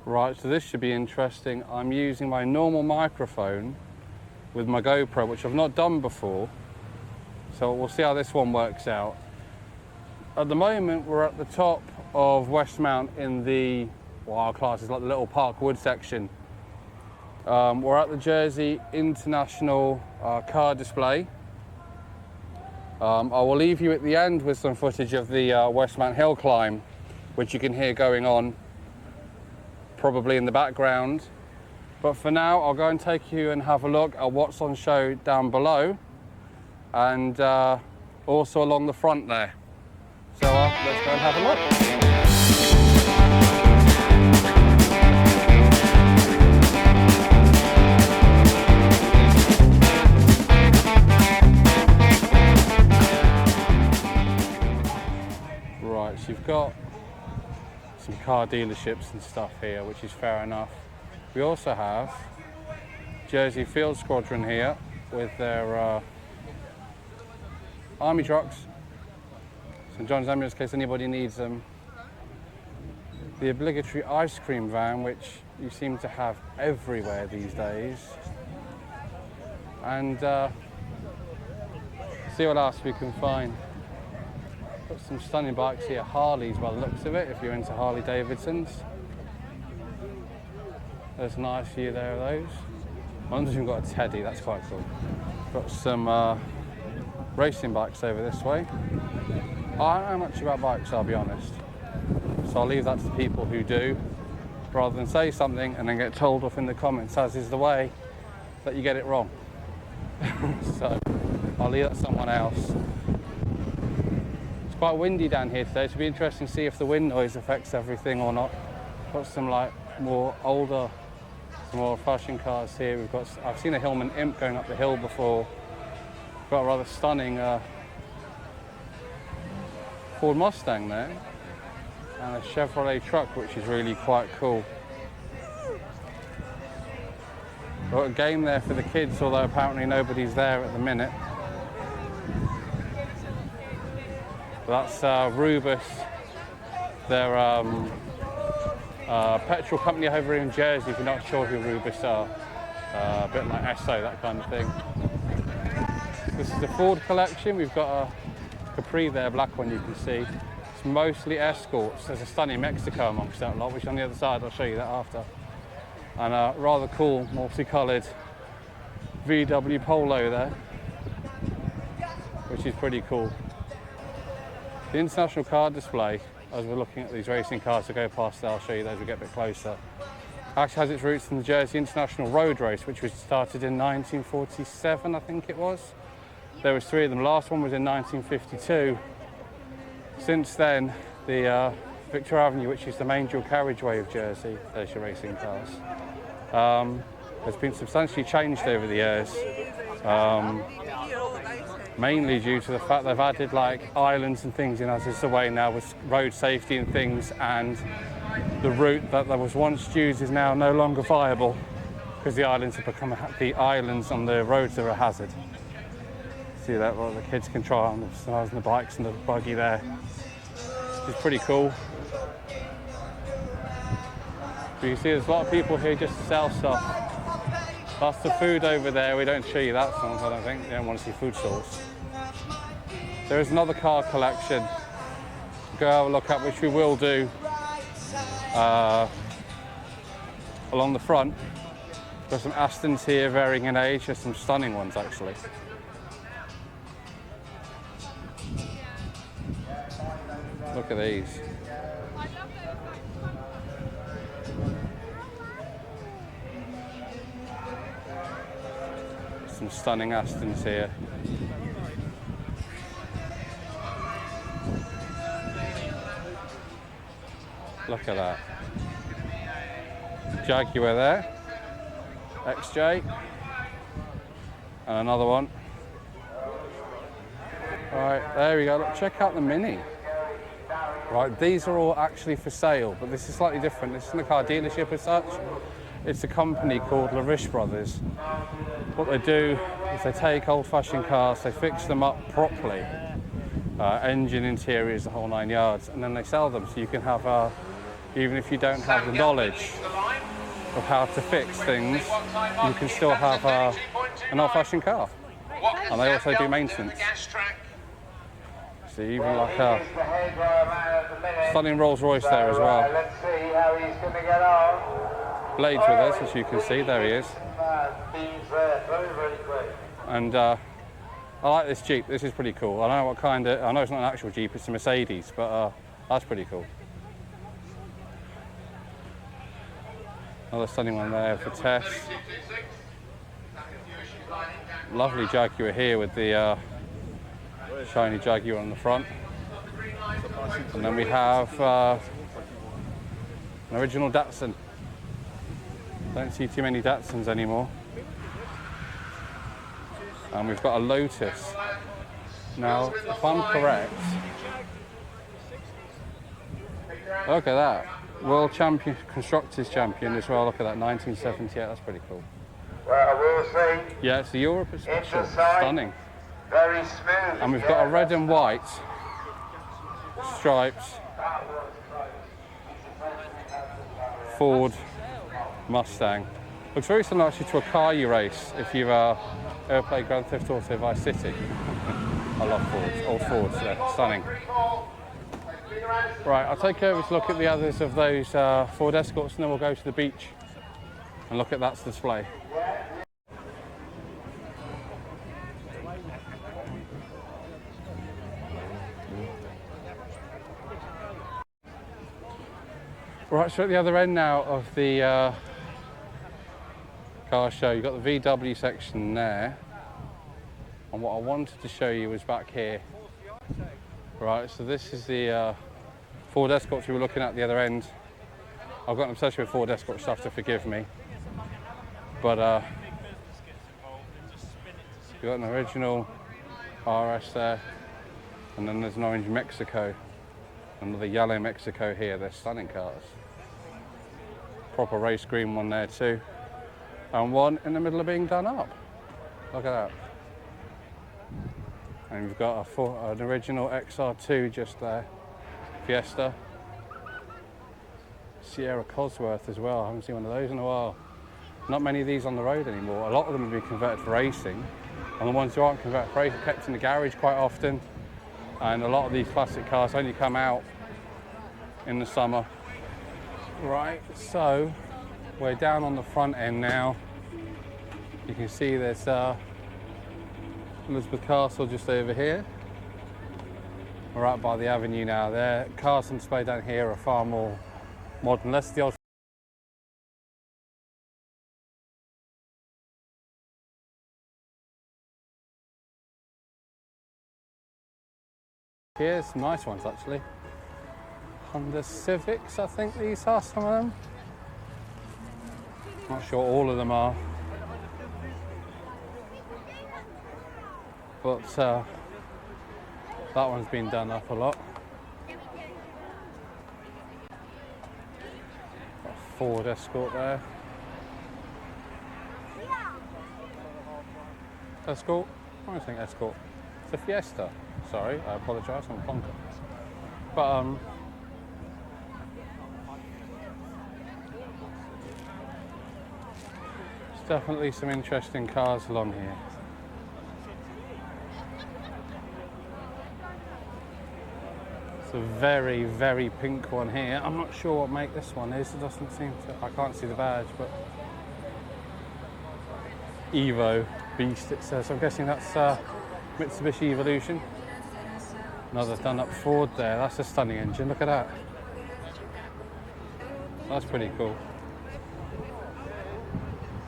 Right, so this should be interesting. I'm using my normal microphone with my GoPro, which I've not done before. So we'll see how this one works out. At the moment, we're at the top of Westmount in the, well, our class is like the little Parkwood section. We're at the Jersey International car display. I will leave you at the end with some footage of the Westmount Hill climb, which you can hear going on probably in the background. But for now, I'll go and take you and have a look at what's on show down below and also along the front there. So let's go and have a look. Right, so you've got some car dealerships and stuff here, which is fair enough. We also have Jersey Field Squadron here with their army trucks. St. John's Ambulance in case anybody needs them. The obligatory ice cream van, which you seem to have everywhere these days. And see what else we can find. Got some stunning bikes here, Harleys by the looks of it, if you're into Harley Davidsons. There's a nice few there of those. One's even got a Teddy, that's quite cool. Got some racing bikes over this way. I don't know much about bikes, I'll be honest. So I'll leave that to the people who do, rather than say something and then get told off in the comments, as is the way, that you get it wrong. So I'll leave that to someone else. It's quite windy down here today, so it'll be interesting to see if the wind noise affects everything or not. Got some like more older, some more old-fashioned cars here. I've seen a Hillman Imp going up the hill before. Got a rather stunning Ford Mustang there, and a Chevrolet truck, which is really quite cool. Got a game there for the kids, although apparently nobody's there at the minute. That's Rubus. They're petrol company over in Jersey, if you're not sure who Rubus are. A bit like Esso, that kind of thing. This is the Ford collection. We've got a Capri there, black one you can see. It's mostly Escorts. There's a stunning Mexico amongst that lot, which on the other side, I'll show you that after. And a rather cool, multicoloured VW Polo there, which is pretty cool. The International Car Display, as we're looking at these racing cars to go past there, I'll show you those as we get a bit closer, actually has its roots in the Jersey International Road Race, which was started in 1947, I think it was. There was 3 of them. The last one was in 1952. Since then, the Victor Avenue, which is the main dual carriageway of Jersey, there's your racing cars, has been substantially changed over the years. Mainly due to the fact they've added like islands and things in, as is the way now with road safety and things, and the route that was once used is now no longer viable because the islands have become the islands on the roads are a hazard. See that? Well, the kids can try on the bikes and the buggy there. It's pretty cool. But you see there's a lot of people here just to sell stuff. That's the food over there. We don't show you that sometimes, I don't think. You don't want to see food stalls. There is another car collection. Go have a look at, which we will do along the front. Got some Astons here varying in age. There's some stunning ones actually. Look at these. Some stunning Astons here. Look at that. Jaguar there. XJ. And another one. Right, there we go. Look, check out the Mini. Right, these are all actually for sale, but this is slightly different. This isn't a car dealership as such. It's a company called Larish Brothers. What they do is they take old-fashioned cars, they fix them up properly, engine, interiors, the whole 9 yards, and then they sell them. So you can have, even if you don't have the knowledge of how to fix things, you can still have an old-fashioned car. And they also do maintenance. So even like a stunning Rolls Royce there as well. Let's see how he's going to get on. Blades with us, as you can see, there he is. Very, very quick. And I like this Jeep, this is pretty cool. I don't know what kind of, I know it's not an actual Jeep, it's a Mercedes, but that's pretty cool. Another stunning one there for Tess. Lovely Jaguar here with the shiny Jaguar on the front. And then we have an original Datsun. Don't see too many Datsuns anymore. And we've got a Lotus. Now, if I'm correct, look at that. World champion, constructors champion as well. Look at that, 1978. That's pretty cool. Well, we'll see. Yeah, it's the Europe special. Stunning. Very smooth. And we've got a red and white stripes Ford Mustang. Looks very similar actually to a car you race if you've ever played Grand Theft Auto Vice City. I love Fords, old Fords, they're stunning. Right, I'll take you over to look at the others of those Ford Escorts, and then we'll go to the beach and look at that display. Right, so at the other end now of the car show, you've got the VW section there. And what I wanted to show you was back here. Right, so this is the Ford Escorts we were looking at the other end. I've got an obsession with Ford Escort stuff, to forgive me. But you've got an original RS there. And then there's an orange Mexico. Another yellow Mexico here. They're stunning cars. Proper race green one there too. And one in the middle of being done up. Look at that. And we've got an original XR2 just there. Fiesta. Sierra Cosworth as well. I haven't seen one of those in a while. Not many of these on the road anymore. A lot of them have been converted for racing. And the ones who aren't converted for racing are kept in the garage quite often. And a lot of these classic cars only come out in the summer. Right, so we're down on the front end now. You can see there's Elizabeth Castle just over here. We're out by the avenue now. There, cars on display down here are far more modern. Less the old. Here's some nice ones actually. Honda Civics, I think these are some of them. Not sure all of them are. But that one's been done up a lot. Got a Ford Escort there. Escort? I don't think Escort. It's a Fiesta. Sorry, I apologise, I'm a plonker. But there's definitely some interesting cars along here. It's a very, very pink one here. I'm not sure what make this one is. It doesn't seem to, I can't see the badge, but Evo Beast it says. I'm guessing that's Mitsubishi Evolution. Another done up Ford there. That's a stunning engine. Look at that. That's pretty cool.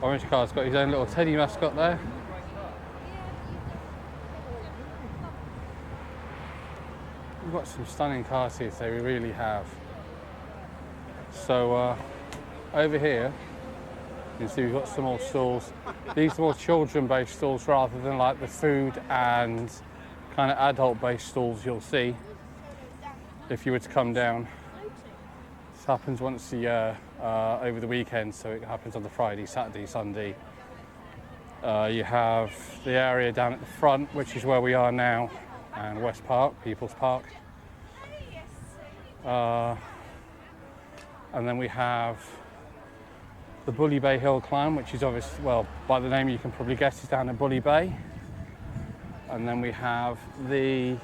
Orange car's got his own little teddy mascot there. We've got some stunning cars here today, we really have. So over here, you can see we've got some more stalls. These are more children-based stalls rather than like the food and kind of adult-based stalls you'll see if you were to come down. This happens once a year over the weekend, so it happens on the Friday, Saturday, Sunday. You have the area down at the front, which is where we are now, and West Park, People's Park. And then we have the Bully Bay Hill climb, which is obviously, well, by the name you can probably guess, is down at Bully Bay. And then we have the,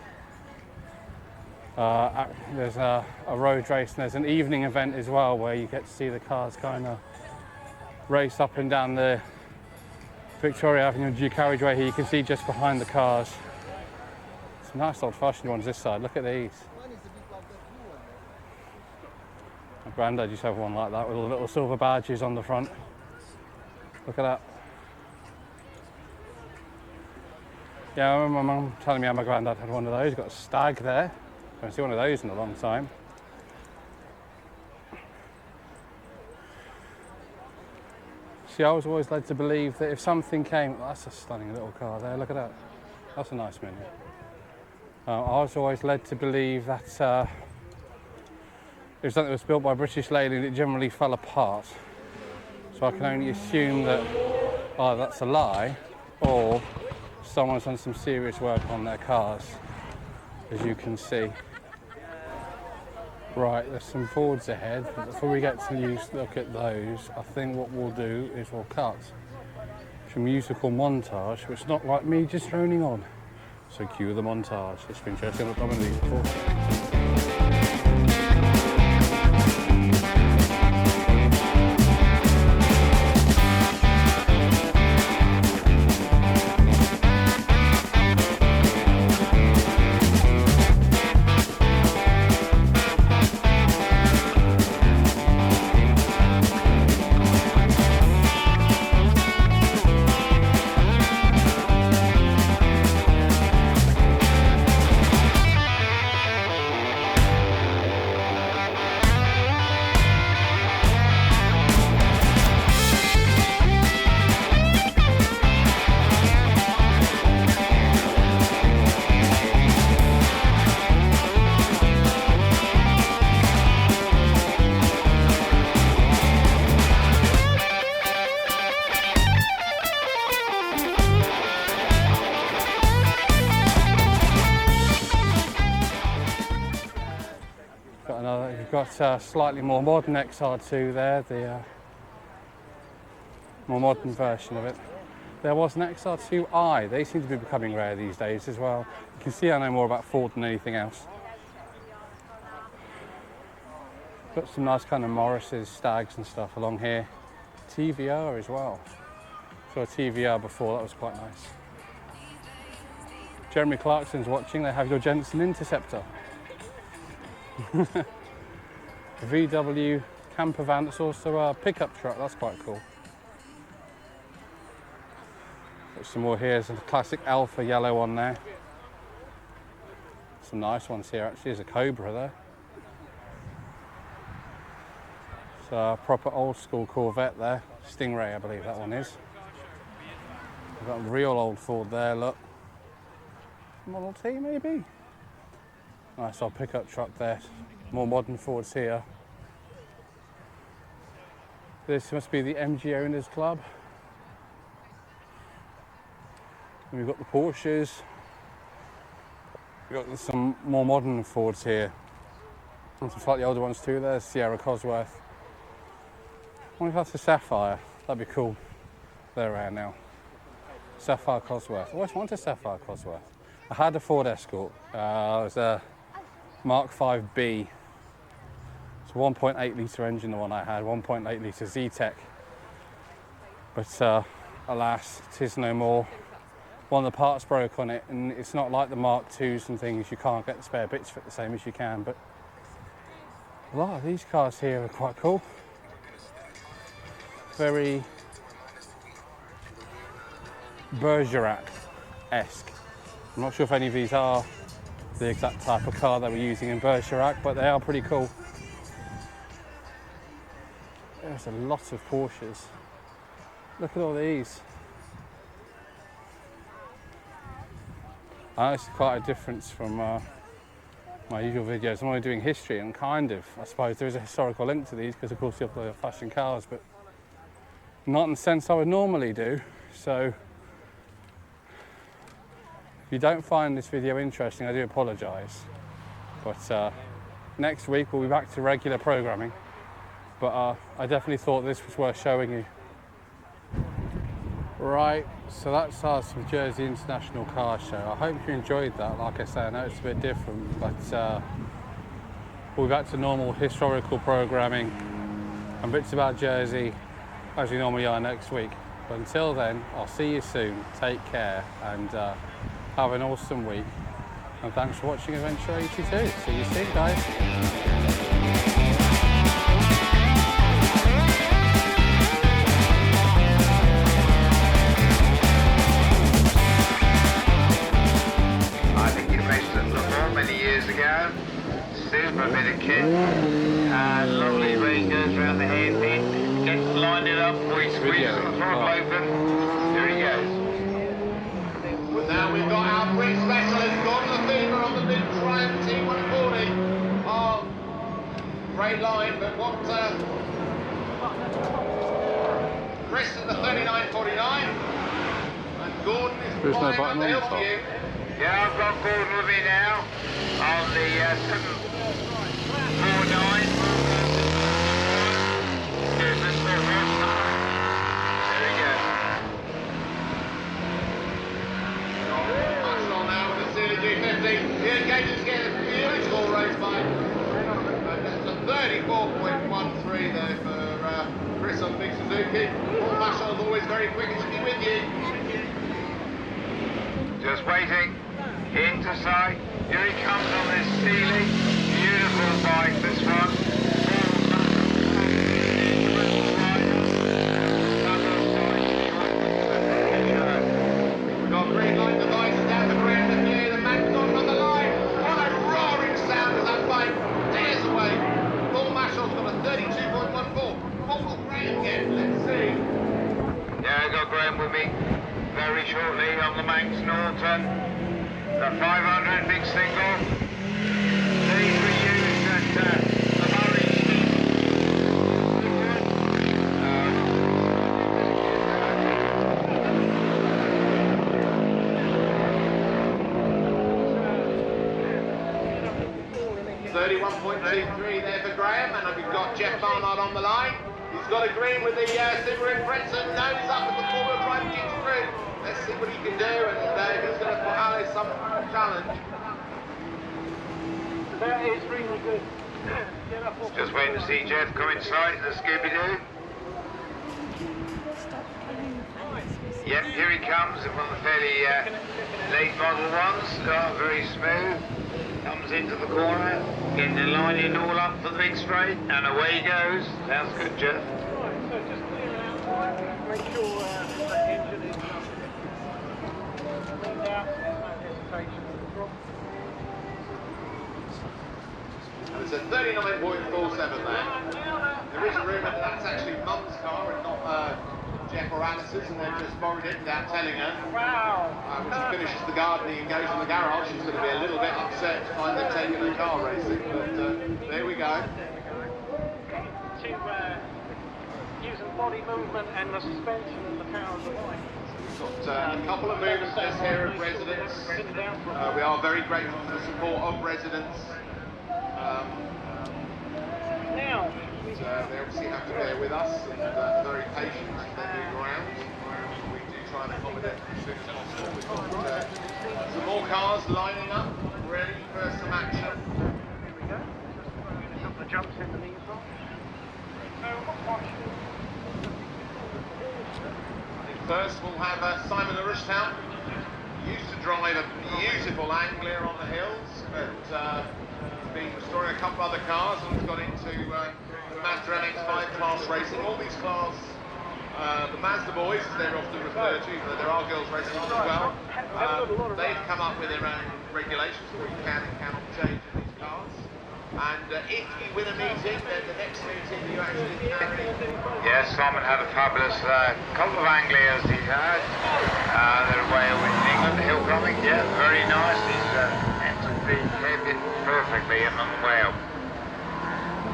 there's a road race, and there's an evening event as well where you get to see the cars kind of race up and down the Victoria Avenue Duke carriageway here. You can see just behind the cars. Some nice old-fashioned ones this side. Look at these. My granddad used to have one like that with all the little silver badges on the front. Look at that. Yeah, I remember my mum telling me how my granddad had one of those. Got a stag there. I haven't seen one of those in a long time. See, I was always led to believe that if something came... That's a stunning little car there, look at that. That's a nice Mini. I was always led to believe that if something was built by British Leyland, it generally fell apart. So I can only assume that either that's a lie, or someone's done some serious work on their cars, as you can see. Right, there's some Fords ahead, but before we get to look at those, I think what we'll do is we'll cut to a musical montage, which is not like me just droning on. So cue the montage. It's been interesting. I've done one of these before. Got a slightly more modern XR2 there, the more modern version of it. There was an XR2i, they seem to be becoming rare these days as well. You can see I know more about Ford than anything else. Got some nice kind of Morrises, Stags and stuff along here. TVR as well. Saw a TVR before, that was quite nice. Jeremy Clarkson's watching, they have your Jensen Interceptor. VW camper van that's also a pickup truck, that's quite cool. Got some more here, there's a classic Alpha yellow on there. Some nice ones here actually, there's a Cobra there. It's a proper old school Corvette there, Stingray I believe that one is. We've got a real old Ford there, look. Model T maybe? Nice old pickup truck there. More modern Fords here. This must be the MG Owners Club. And we've got the Porsches. We've got some more modern Fords here. And some slightly older ones too. There's Sierra Cosworth. I wonder if that's a Sapphire. That'd be cool. They're around now. Sapphire Cosworth. I always wanted a Sapphire Cosworth. I had a Ford Escort. It was a Mark 5B. It's a 1.8 litre engine, the one I had, 1.8 litre Z-Tech. But alas, it is no more. One of the parts broke on it, and it's not like the Mark IIs and things, you can't get the spare bits for it the same as you can, but a lot of these cars here are quite cool. Very Bergerac-esque. I'm not sure if any of these are the exact type of car they were using in Bergerac, but they are pretty cool. There's a lot of Porsches. Look at all these. I know it's quite a difference from my usual videos. I'm only doing history, and kind of, I suppose there is a historical link to these because of course you upload fashion cars, but not in the sense I would normally do. So if you don't find this video interesting, I do apologise. But next week we'll be back to regular programming. but I definitely thought this was worth showing you. Right, so that's us for Jersey International Car Show. I hope you enjoyed that. Like I say, I know it's a bit different, but we'll be back to normal historical programming and bits about Jersey as we normally are next week. But until then, I'll see you soon. Take care and have an awesome week. And thanks for watching Adventure 82. See you soon, guys. Super bit of kit, and lovely rain goes around the hairpin. Get lined it up before he squeezes the throttle open. Here he goes. Well, now we've got our British specialist Gordon the Fever on the big Triumph T140. Oh, great line, but what? Chris at the 39.49, and Gordon is flying up the hill for you. Yeah, I've got Gordon with me now on the 749. Here's this little horse. There we go. That's on now with the Sealy G50. The engagements get a beautiful race by. That's a 34.13 there for Chris on the big Suzuki. Paul Marshall's always very quick to be with you. Just waiting. Into sight. Here he comes on this Sealy. Beautiful bike, this one. We've got green light devices down the ground and here the Mac's on the line. What a roaring sound as that bike tears away. Paul Marshall's got a 32.14. Paul Graham again, let's see. Yeah, I got Graham with me very shortly on the Manx Norton. The 500 big single. These were used at the Murray Street. 31.23 there for Graham, and we've got Jeff Barnard on the line. He's got a green with the Zimmer and Bretson nose up with the four-wheel drive kick through. Let's see what he can do, and if he's going to put Alice some challenge. That is really good. Just waiting to see Jeff come inside the Scooby-Doo. Yep, here he comes, one of the fairly late model ones. Oh, very smooth. Comes into the corner, getting the lining all up for the big straight, and away he goes. Sounds good, Jeff. Right, so just clear it out, make sure that engine is cleaned out, so there's no hesitation at the drop. It's a 39.47 there. There is a rumour that that's actually Mum's car and not Jeff or Alice's, and they've just borrowed it without telling her. Wow! When she finishes the gardening and goes in the garage, she's going to be a little bit upset to find they're taking her car racing, but there we go. To using body movement and the suspension and the power of the bike. We've got a couple of movements just here of residents. We are very grateful for the support of residents. Now, they obviously have to bear with us and very patient as they move around. We do try and accommodate them as soon as possible. We've got some more cars lining up, ready for some action. here we go. Just a couple of jumps in the meantime. So, First we'll have Simon Rushtown. He used to drive a beautiful Anglia on the hills, but he's been restoring a couple of other cars and he's got into the Mazda MX-5 class racing. All these cars, the Mazda boys, as they're often referred to, even though there are girls racing as well, they've come up with their own regulations for what you can and cannot change in these cars. And if you win a meeting, then the next meeting you actually carry. Yes, Simon had a fabulous couple of Anglias he had. They're away in England, hill coming. Yeah, very nice. He's entered the hairpin perfectly and on the way up.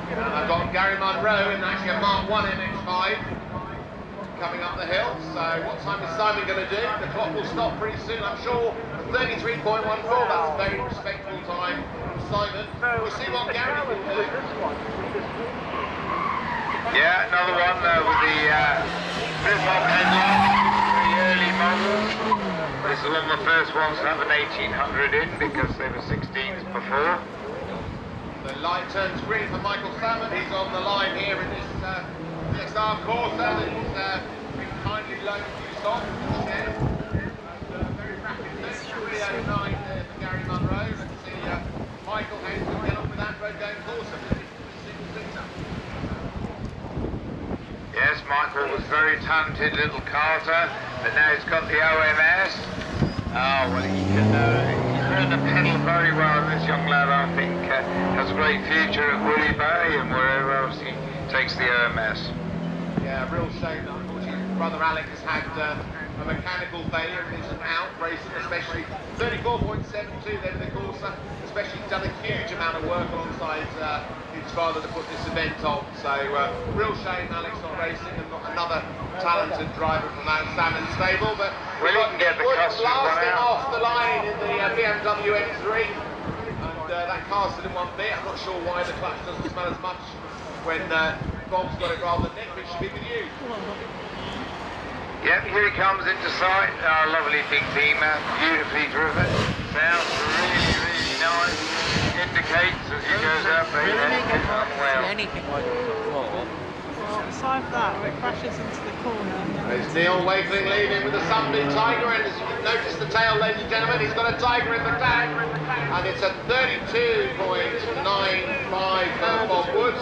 And I've got Gary Munro in actually a Mark 1 MX-5 coming up the hill. So what time is Simon going to do? The clock will stop pretty soon, I'm sure. 33.14, that's a very respectable time from Simon. We'll see what Gary can do. Yeah, another one with the flip-flop headlights, the early models. This is one of the first ones to have an 1800 in because they were 16s before. The light turns green for Michael Salmon. He's on the line here in this XR Corsa that he's been kindly loaned to stock. Very rapid pace, 309 there for Gary Munro. Let's see Michael how he's going to get on with that road going Corsa. Yes, Michael was very talented little karter, but now he's got the OMS. Oh, well, he's learned to pedal very well, this young lad, I think, has a great future at Woolly Bay and wherever else he takes the OMS. Yeah, real shame that unfortunately brother Alec has had a mechanical failure and isn't out racing, especially 34.72 there with the Corsa, especially done a huge amount of work alongside his father to put this event on. So real shame Alec's not racing and not another talented driver from that Salmon stable. But well, he can get the blasting off the line in the BMW M3, and that car's still in one bit. I'm not sure why the clutch doesn't smell as much when Bob's got it rather than Nick, but it should be with you. Yep, here he comes into sight. Lovely big Beamer, beautifully driven. Sounds really, really nice. Indicates as he goes up, he gets on well. Anything like that. Well, aside from that, it crashes into the corner. There's Neil Wakeling leading with the Sunbeam Tiger, and as you can notice the tail, ladies and gentlemen, he's got a Tiger in the tag, and it's a 32.95 for Bob Woods.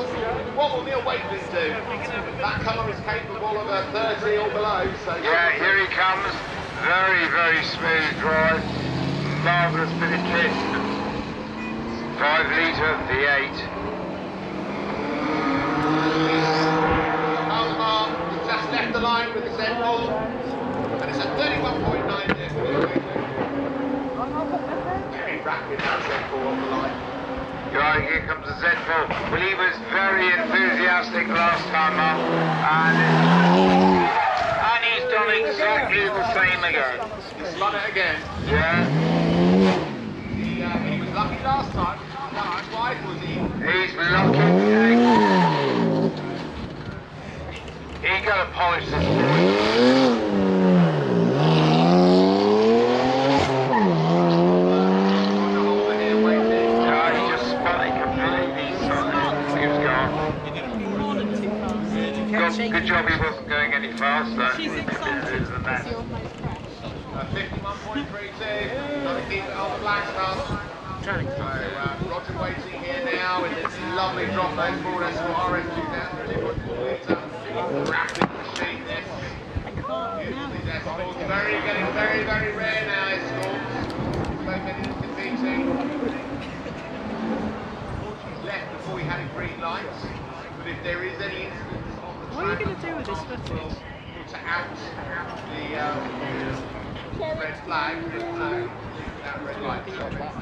What will Neil Wakeling do? That colour is capable of a 30 or below. So yeah, here he comes. Very, very smooth drive. Marvellous bit of kit. 5 litre V8. Just left the line with the Z-Bull, and it's a 31.9 there for Neil Wakeling. Very rapid that Z-Bull on the line. Right, here comes the Z-Bull. Well, he was very enthusiastic last time up, and he's done exactly the same again. He's done it again. Yeah. He was lucky last time. How wide was he? He's lucky. He got to polish this boy. Good job he wasn't going any faster. She's excited because you almost crashed. 51.32, got to keep it on the black stuff. So Roger waiting here now in this lovely drop nose Ford Escort RS 2000 rapid machine this. Beautifully Escorts, getting very, very rare now Escorts. So many competing. He's left before he had a green light, but if there is any incidents on the What are you going to do with this footage? we'll put out the red flag, but that red light is going out.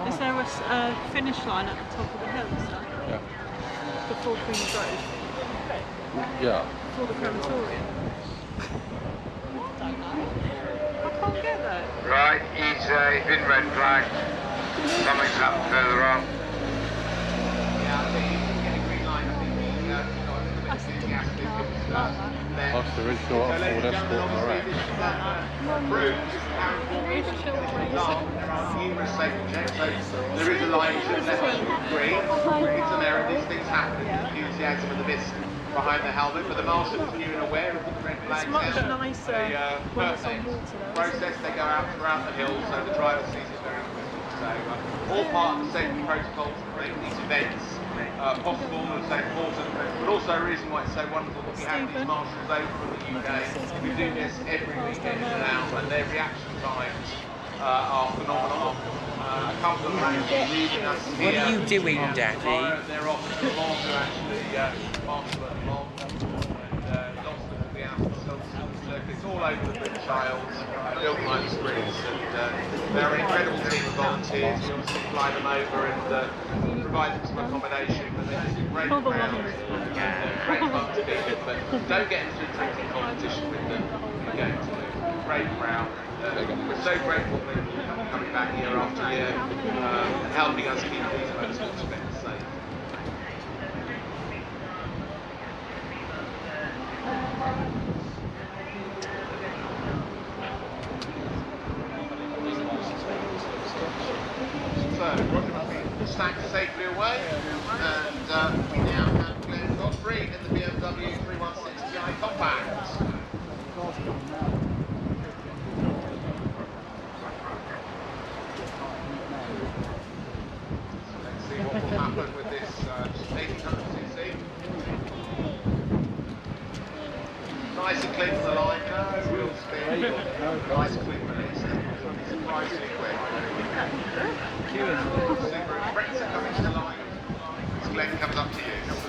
Is there a finish line at the top of the hill, sir? Yeah. Before Queen's Road? Yeah. Before the crematorium? I don't know. I can't get there. Right, he's been red flagged. Something's happened further on. Yeah, I think he's getting green light. I think he's got a little bit enthusiastic. That's the original Ford Escort on the rack. There is a line to the left green. It's an error, these things happen. Enthusiasm of the mist behind the helmet, but the Marshals are new and aware of the red flags. It's much nicer when it's on water though. Process, they go out throughout the hills, so the driver sees it very quickly. So all part of the safety protocols that make these events possible and so important, but also a reason why it's so wonderful that we have these marshals over from the UK. We do this every weekend now, and their reaction times are phenomenal. A couple of them are actually leaving us here. What are you doing, Daddy? They're off to the lawn to actually marshal at the lawn, and lots of them will be out on the circuit. It's all over the British Isles, built like the streets, and they're an incredible team of volunteers. We obviously fly them over and provide them some accommodation, and they're just a great crowd. Great fun to be with, but don't get into a drinking competition with them. You're going to lose. Great crowd. We're so grateful that you keep coming back year after year and helping us keep these motorsports events safe. So, Roger McQueen stacked safely away, and we now have Glenn Godfrey in the BMW 316 Ti Compact. Let's see what will happen with this 1800cc. Nice and clean from the line, no real spin, nice quick release, surprisingly quick. Super impressive coming to the line as Glenn comes up to you.